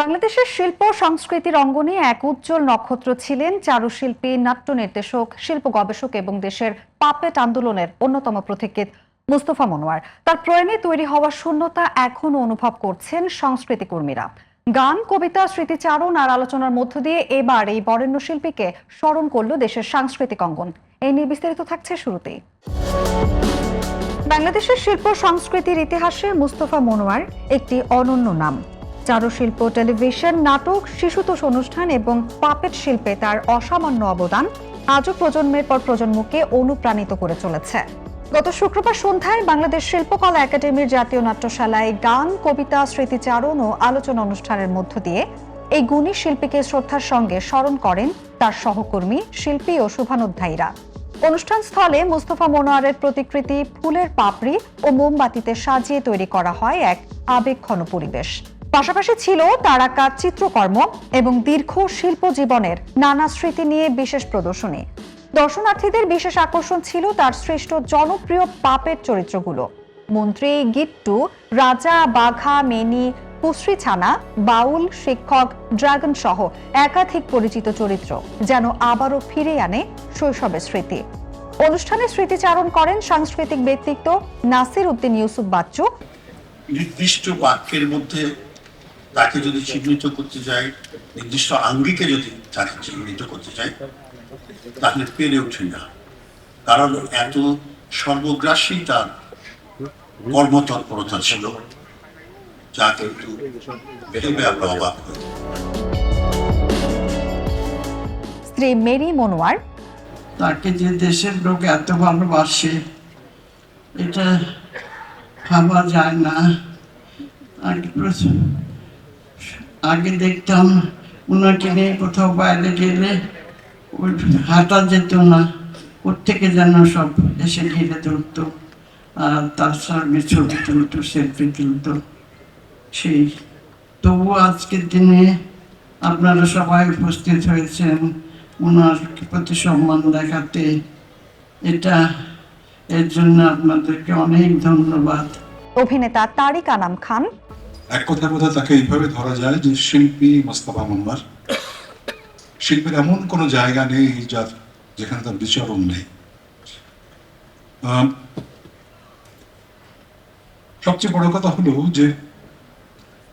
বাংলাদেশের শিল্প সংস্কৃতির অঙ্গনে এক উজ্জ্বল নক্ষত্র ছিলেন চারুশিল্পী, নাট্য নির্দেশক, শিল্প গবেষক এবং দেশের পাপেট আন্দোলনের অন্যতম প্রতীকীত মুস্তফা মনোয়ার। তার প্রয়াণে তৈরি হওয়া শূন্যতা এখনো অনুভব করছেন সংস্কৃতি কর্মীরা। গান, কবিতা, স্মৃতিচারণ আর আলোচনার মধ্য দিয়ে এবার এই বরেণ্য শিল্পীকে স্মরণ করল দেশের সাংস্কৃতিক অঙ্গন। এই নিয়ে বিস্তারিত থাকছে শুরুতেই। বাংলাদেশের শিল্প সংস্কৃতির ইতিহাসে মুস্তফা মনোয়ার একটি অনন্য নাম। চারুশিল্প, টেলিভিশন, নাটক, শিশুতোষ অনুষ্ঠান এবং পাপেট শিল্পে তার অসামান্য অবদান আজও প্রজন্মের পর প্রজন্মকে অনুপ্রাণিত করে চলেছে। গত শুক্রবার সন্ধ্যায় বাংলাদেশ শিল্পকলা একাডেমির জাতীয় নাট্যশালায় গান, কবিতা, স্মৃতিচারণ ও আলোচনা অনুষ্ঠানের মধ্য দিয়ে এই গুণী শিল্পীকে শ্রদ্ধার সঙ্গে স্মরণ করেন তার সহকর্মী, শিল্পী ও শুভানুধ্যায়ীরা। অনুষ্ঠান স্থলে মুস্তফা মনোয়ারের প্রতিকৃতি, ফুলের পাপড়ি ও মোমবাতিতে সাজিয়ে তৈরি করা হয় এক আবেগঘন পরিবেশ। পাশাপাশি ছিল তার আঁকা চিত্রকর্ম এবং দীর্ঘ শিল্প জীবনের নানা স্মৃতি নিয়ে বিশেষ প্রদর্শনী। দর্শনার্থীদের বিশেষ আকর্ষণ ছিল তার সৃষ্ট জনপ্রিয় পাপেট চরিত্রগুলো। মন্ত্রী, গিট্টু, রাজা, বাঘা, মেনি, কুশ্রী ছানা, বাউল, শিক্ষক, ড্রাগন সহ একাধিক পরিচিত চরিত্র যেন আবারও ফিরে আনে শৈশবের স্মৃতি। অনুষ্ঠানে স্মৃতিচারণ করেন সাংস্কৃতিক ব্যক্তিত্ব নাসির উদ্দিন ইউসুফ বাচ্চু। নির্দিষ্ট বাক্যের মধ্যে তাকে যদি চিহ্নিত করতে যাই, নির্দিষ্ট আঙ্গিকে যদি তাকে চিহ্নিত করতে চাই, তাহলে পেরে ওঠে না। কারণ এত সর্বগ্রাসী তার কর্মতৎপরতা ছিল, যা কিন্তু ভেবে আমরা অবাক হই। স্ত্রী মেরি মনোয়ার, তাকে যে দেশের লোক এত ভালোবাসে এটা ভাবা যায় না। আগে দেখতাম ওনাকে নিয়ে কোথাও বাইরে গেলে হাঁটা যেত না, ওর থেকে যেন সব এসে ঘিরে ধরতো আর তার সঙ্গে ছবি তুলতো, সেলফি তুলতো। সেই তবু আজকের দিনে আপনারা সবাই উপস্থিত হয়েছেন ওনার প্রতি সম্মান দেখাতে, এর জন্য আপনাদেরকে অনেক ধন্যবাদ। অভিনেতা তারিক আনাম খান, এক কথা তাকে এইভাবে ধরা যায় যে শিল্পী মুস্তফা মনোয়ার, শিল্পের এমন কোনো জায়গা নেই যেখানে তার বিচরণ নেই। সবচেয়ে বড় কথা হলো যে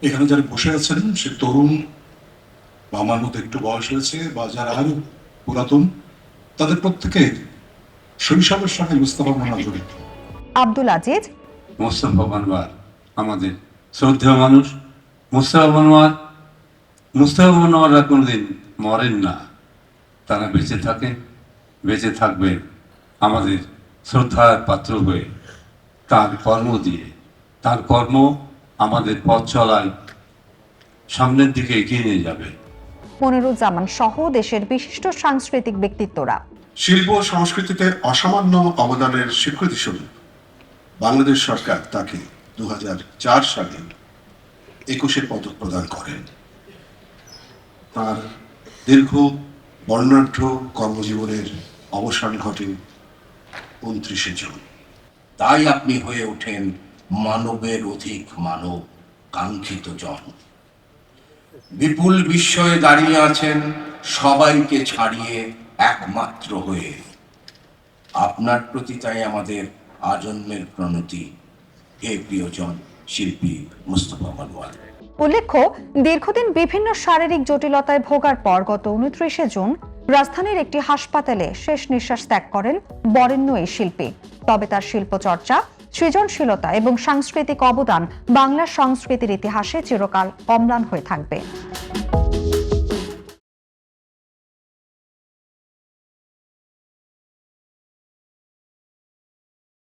এখানে যারা বসে আছেন সে তরুণ বা আমার মতো একটু বয়স হয়েছে বা যারা আরো পুরাতন, তাদের প্রত্যেকে শৈশবের সঙ্গে মুস্তফা মনোয়ার জড়িত। আব্দুল আজিজ, মুস্তফা মনোয়ার আমাদের শ্রদ্ধেয় মানুষ। মুস্তফা মনোয়াররা কোনোদিন মরেন না, তারা বেঁচে থাকেন, বেঁচে থাকবেন আমাদের শ্রদ্ধার পাত্র হয়ে। তার কর্ম দিয়ে, তার কর্ম আমাদের পথ চলায় সামনের দিকে এগিয়ে নিয়ে যাবে। মনিরুজ্জামান সহ দেশের বিশিষ্ট সাংস্কৃতিক ব্যক্তিত্বরা। শিল্প সংস্কৃতিতে অসামান্য অবদানের স্বীকৃতিস্বরূপ বাংলাদেশ সরকার তাকে 2004 সালে 21 পদক প্রদান করেন। তার দীর্ঘ বর্ণাঢ্য কর্মজীবনের অবসান ঘটে 29 জুন। তাই আপনি হয়ে ওঠেন মানবের অধিক মানব, কাঙ্ক্ষিত জন। বিপুল বিস্ময়ে দাঁড়িয়ে আছেন সবাইকে ছাড়িয়ে একমাত্র হয়ে। আপনার প্রতি তাই আমাদের আজন্মের প্রণতি, হে প্রিয়জন শিল্পী মুস্তফা মনোয়ার। উল্লেখ্য, দীর্ঘদিন বিভিন্ন শারীরিক জটিলতায় ভোগার পর গত 29 জুন রাজধানীর একটি হাসপাতালে শেষ নিঃশ্বাস ত্যাগ করেন বরেণ্য এই শিল্পী। তবে তার শিল্পচর্চা, সৃজনশীলতা এবং সাংস্কৃতিক অবদান বাংলার সংস্কৃতির ইতিহাসে চিরকাল অম্লান হয়ে থাকবে।